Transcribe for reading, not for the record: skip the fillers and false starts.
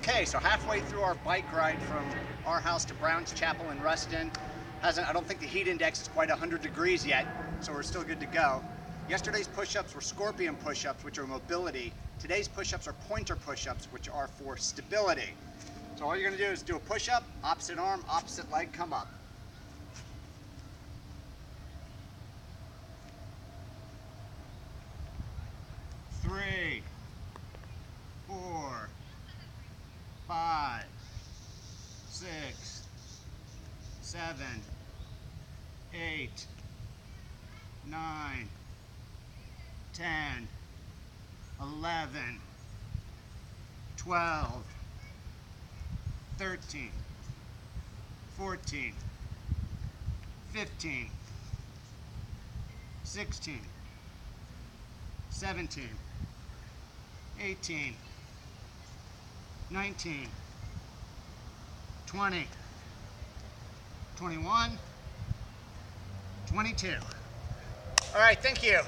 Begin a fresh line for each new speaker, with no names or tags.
Okay, so halfway through our bike ride from our house to Brown's Chapel in Ruston. I don't think the heat index is quite 100 degrees yet, so we're still good to go. Yesterday's push-ups were scorpion push-ups, which are mobility. Today's push-ups are pointer push-ups, which are for stability. So all you're gonna do is do a push-up, opposite arm, opposite leg, come up. 3, 4, 5, 6, 7, 8, 9, 10, 11, 12, 13, 14, 15, 16, 17, 18, 19, 20, 21, 22. All right, thank you.